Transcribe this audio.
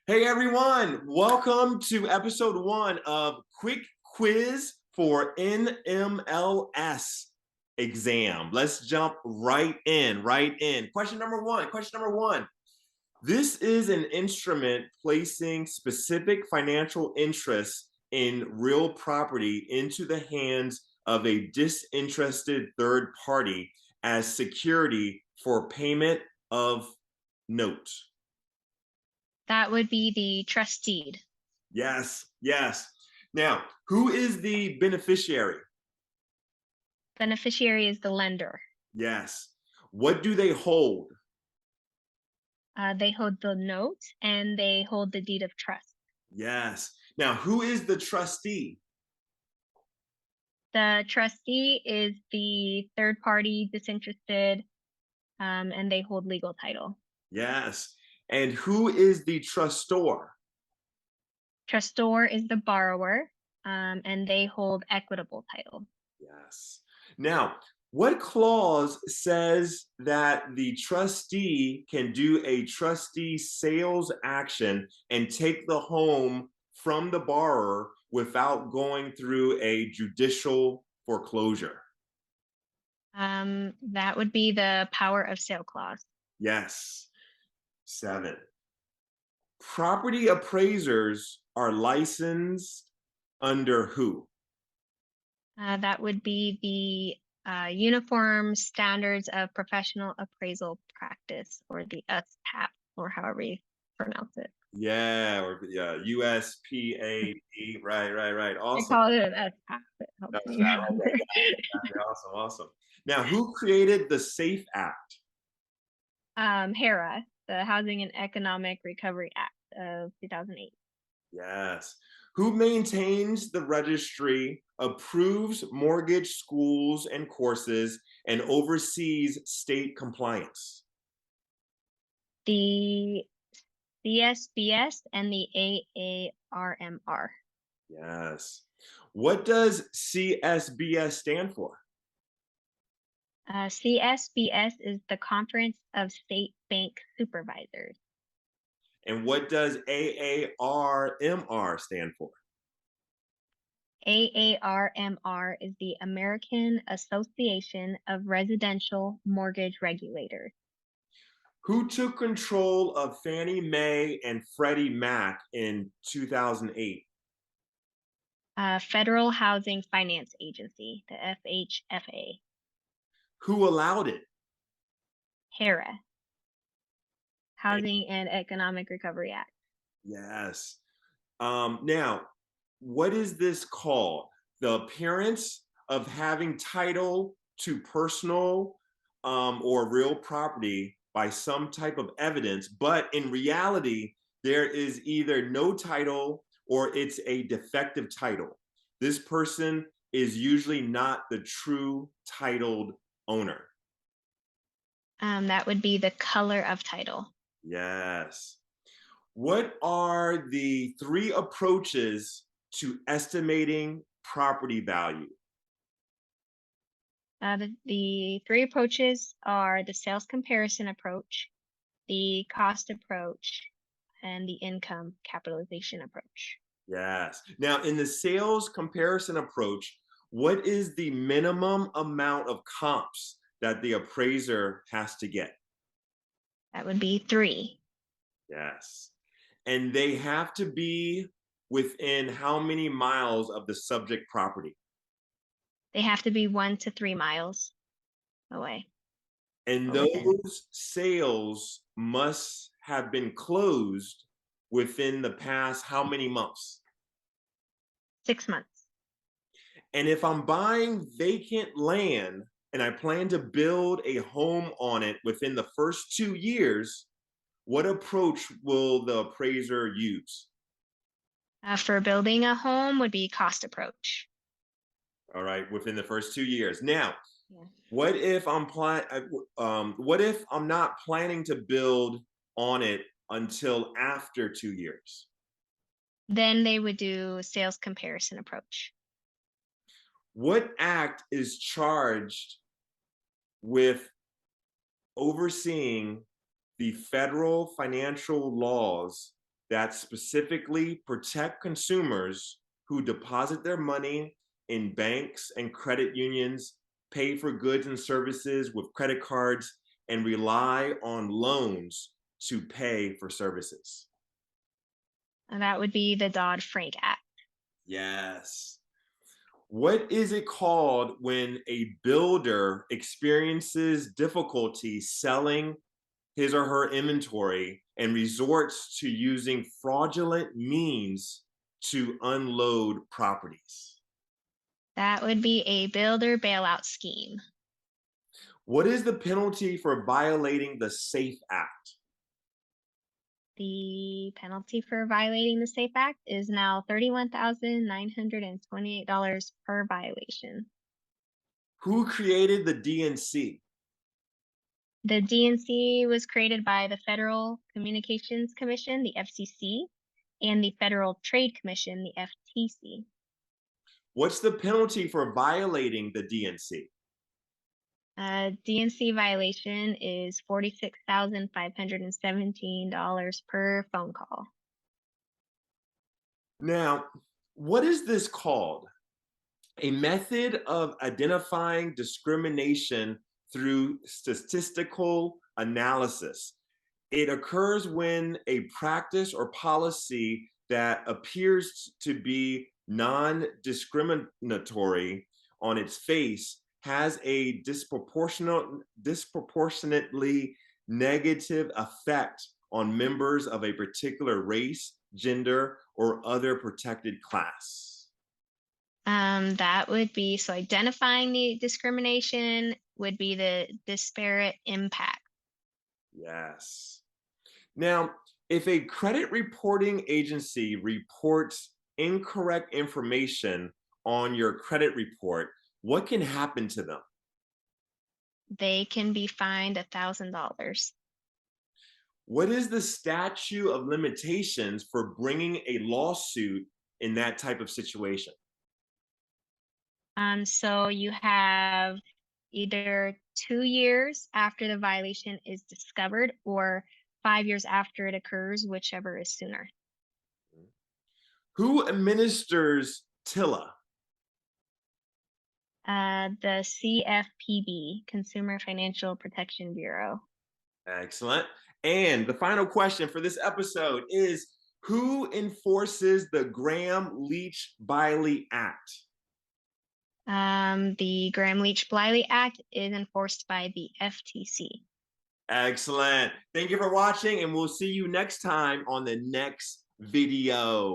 Hey everyone, welcome to episode 1 of Quick Quiz for NMLS exam. Let's jump right in. Question number one. This is an instrument placing specific financial interests in real property into the hands of a disinterested third party as security for payment of note. That would be the trust deed. Yes. Now, who is the beneficiary? Beneficiary is the lender. Yes. What do they hold? They hold the note and they hold the deed of trust. Yes. Now, who is the trustee? The trustee is the third party disinterested, and they hold legal title. Yes. And who is the trustor? Trustor is the borrower, and they hold equitable title. Yes. Now, what clause says that the trustee can do a trustee sales action and take the home from the borrower without going through a judicial foreclosure? That would be the power of sale clause. Yes. 7. Property appraisers are licensed under who? That would be the Uniform Standards of Professional Appraisal Practice, or the USPAP, or however you pronounce it. Yeah, USPAP. Right. I Awesome. call it an USPAP. It helps That's me that. remember. Awesome. Now, who created the SAFE Act? HERA, the Housing and Economic Recovery Act of 2008. Yes. Who maintains the registry, approves mortgage schools and courses, and oversees state compliance? The CSBS and the AARMR. Yes. What does CSBS stand for? CSBS is the Conference of State Bank Supervisors. And what does AARMR stand for? AARMR is the American Association of Residential Mortgage Regulators. Who took control of Fannie Mae and Freddie Mac in 2008? Federal Housing Finance Agency, the FHFA. Who allowed it? HERA, Housing and Economic Recovery Act. Yes. Now, what is this called? The appearance of having title to personal or real property by some type of evidence, but in reality, there is either no title or it's a defective title. This person is usually not the true titled owner. That would be the color of title. Yes. What are the 3 approaches to estimating property value? The 3 approaches are the sales comparison approach, the cost approach, and the income capitalization approach. Yes. Now, in the sales comparison approach, what is the minimum amount of comps that the appraiser has to get? That would be 3. Yes. And they have to be within how many miles of the subject property? They have to be 1 to 3 miles away And or within those sales must have been closed within the past how many months? 6 months. And if I'm buying vacant land and I plan to build a home on it within the first 2 years, what approach will the appraiser use? For building a home would be cost approach. All right, within the first 2 years. Now, Yeah. what if I'm not planning to build on it until after 2 years? Then they would do sales comparison approach. What act is charged with overseeing the federal financial laws that specifically protect consumers who deposit their money in banks and credit unions, pay for goods and services with credit cards, and rely on loans to pay for services. And that would be the Dodd-Frank Act. Yes. What is it called when a builder experiences difficulty selling his or her inventory and resorts to using fraudulent means to unload properties? That would be a builder bailout scheme. What is the penalty for violating the SAFE Act? The penalty for violating the SAFE Act is now $31,928 per violation. Who created the DNC? The DNC was created by the Federal Communications Commission, the FCC, and the Federal Trade Commission, the FTC. What's the penalty for violating the DNC? DNC violation is $46,517 per phone call. Now, what is this called? A method of identifying discrimination through statistical analysis. It occurs when a practice or policy that appears to be non-discriminatory on its face has a disproportionately negative effect on members of a particular race, gender, or other protected class. That would be so identifying the discrimination would be the disparate impact. Yes. Now, if a credit reporting agency reports incorrect information on your credit report, what can happen to them? They can be fined $1,000. What is the statute of limitations for bringing a lawsuit in that type of situation? So you have either 2 years after the violation is discovered or 5 years after it occurs, whichever is sooner. Who administers TILA? The CFPB, Consumer Financial Protection Bureau. Excellent. And the final question for this episode is, who enforces the Graham-Leach-Bliley Act? The Graham-Leach-Bliley Act is enforced by the FTC. Excellent. Thank you for watching, and we'll see you next time on the next video.